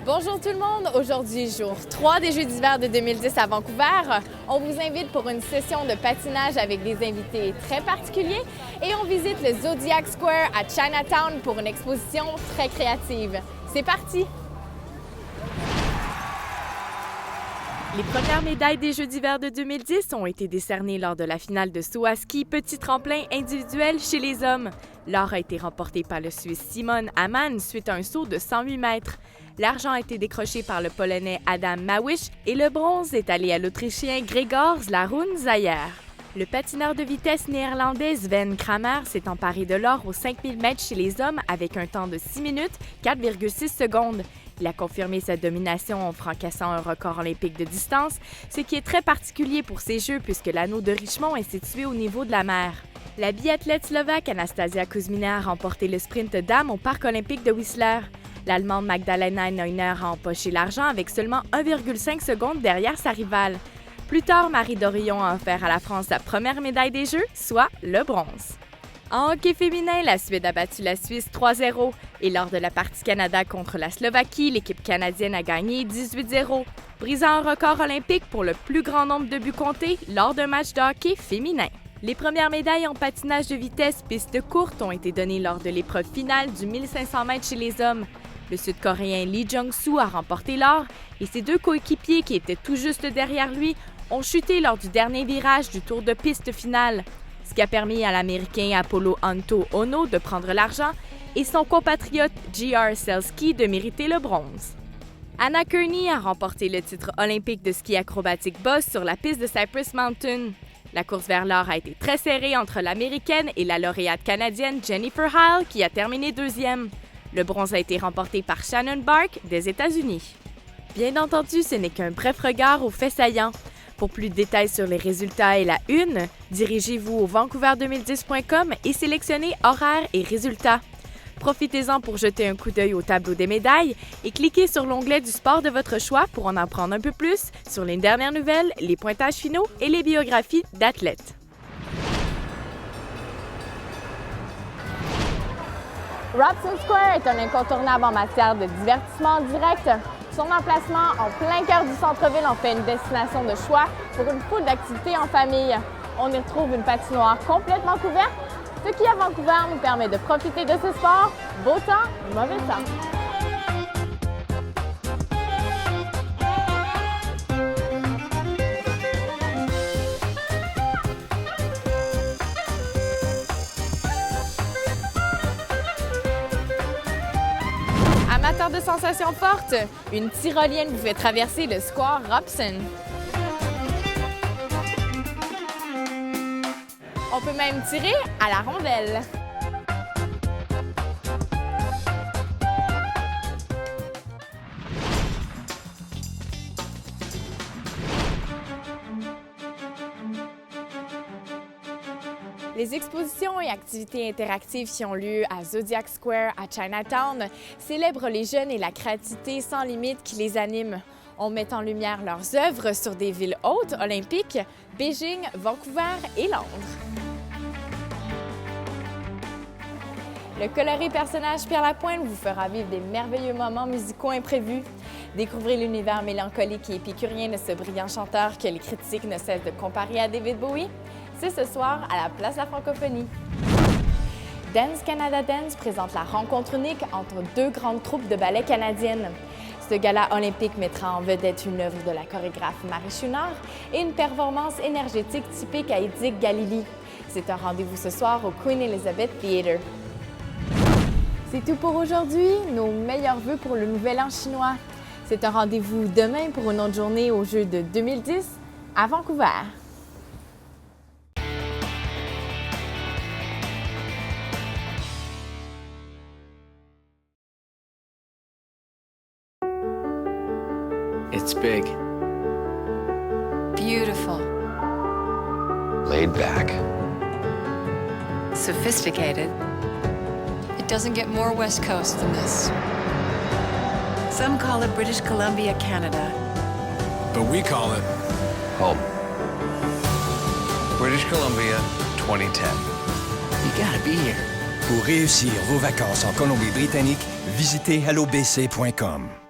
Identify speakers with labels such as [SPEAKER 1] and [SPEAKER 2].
[SPEAKER 1] Bonjour tout le monde! Aujourd'hui, jour 3 des Jeux d'hiver de 2010 à Vancouver. On vous invite pour une session de patinage avec des invités très particuliers et on visite le Zodiac Square à Chinatown pour une exposition très créative. C'est parti! Les premières médailles des Jeux d'hiver de 2010 ont été décernées lors de la finale de saut à ski petit tremplin individuel chez les hommes. L'or a été remporté par le Suisse Simon Hamann suite à un saut de 108 mètres. L'argent a été décroché par le Polonais Adam Małysz et le bronze est allé à l'Autrichien Gregor Zlaroun-Zayer. Le patineur de vitesse néerlandais Sven Kramer s'est emparé de l'or aux 5000 mètres chez les hommes avec un temps de 6 minutes 4,6 secondes. Il a confirmé sa domination en fracassant un record olympique de distance, ce qui est très particulier pour ces Jeux puisque l'anneau de Richmond est situé au niveau de la mer. La biathlète slovaque Anastasia Kuzmina a remporté le sprint dames au Parc olympique de Whistler. L'Allemande Magdalena Neuner a empoché l'argent avec seulement 1,5 secondes derrière sa rivale. Plus tard, Marie Dorion a offert à la France sa première médaille des Jeux, soit le bronze. En hockey féminin, la Suède a battu la Suisse 3-0 et lors de la partie Canada contre la Slovaquie, l'équipe canadienne a gagné 18-0, brisant un record olympique pour le plus grand nombre de buts comptés lors d'un match de hockey féminin. Les premières médailles en patinage de vitesse piste courte ont été données lors de l'épreuve finale du 1500 mètres chez les hommes. Le Sud-Coréen Lee Jung-soo a remporté l'or et ses deux coéquipiers qui étaient tout juste derrière lui ont chuté lors du dernier virage du tour de piste finale, ce qui a permis à l'Américain Apollo Anto Ono de prendre l'argent et son compatriote J.R. Selski de mériter le bronze. Anna Kearney a remporté le titre olympique de ski acrobatique boss sur la piste de Cypress Mountain. La course vers l'or a été très serrée entre l'Américaine et la lauréate canadienne Jennifer Hale qui a terminé deuxième. Le bronze a été remporté par Shannon Bark des États-Unis. Bien entendu, ce n'est qu'un bref regard aux faits saillants. Pour plus de détails sur les résultats et la une, dirigez-vous au vancouver2010.com et sélectionnez horaires et résultats. Profitez-en pour jeter un coup d'œil au tableau des médailles et cliquez sur l'onglet du sport de votre choix pour en apprendre un peu plus sur les dernières nouvelles, les pointages finaux et les biographies d'athlètes. Robson Square est un incontournable en matière de divertissement direct. Son emplacement en plein cœur du centre-ville en fait une destination de choix pour une foule d'activités en famille. On y retrouve une patinoire complètement couverte, ce qui à Vancouver nous permet de profiter de ce sport, beau temps, mauvais temps. Amateur de sensations fortes, une tyrolienne vous fait traverser le square Robson. On peut même tirer à la rondelle. Les expositions et activités interactives qui ont lieu à Zodiac Square à Chinatown célèbrent les jeunes et la créativité sans limite qui les anime. On met en lumière leurs œuvres sur des villes hautes olympiques, Beijing, Vancouver et Londres. Le coloré personnage Pierre Lapointe vous fera vivre des merveilleux moments musicaux imprévus. Découvrez l'univers mélancolique et épicurien de ce brillant chanteur que les critiques ne cessent de comparer à David Bowie. C'est ce soir à la Place de la Francophonie. Dance Canada Dance présente la rencontre unique entre deux grandes troupes de ballet canadiennes. Ce gala olympique mettra en vedette une œuvre de la chorégraphe Marie Chouinard et une performance énergétique typique à Edith Galili. C'est un rendez-vous ce soir au Queen Elizabeth Theatre. C'est tout pour aujourd'hui. Nos meilleurs vœux pour le Nouvel An chinois. C'est un rendez-vous demain pour une autre journée aux Jeux de 2010 à Vancouver.
[SPEAKER 2] It's big.
[SPEAKER 3] Beautiful.
[SPEAKER 2] Laid back.
[SPEAKER 3] Sophisticated. It doesn't get more West Coast than this. Some call it British Columbia, Canada.
[SPEAKER 4] But we call it
[SPEAKER 2] Home. British Columbia, 2010. You gotta be here.
[SPEAKER 5] Pour réussir vos vacances en Colombie-Britannique, visitez hellobc.com.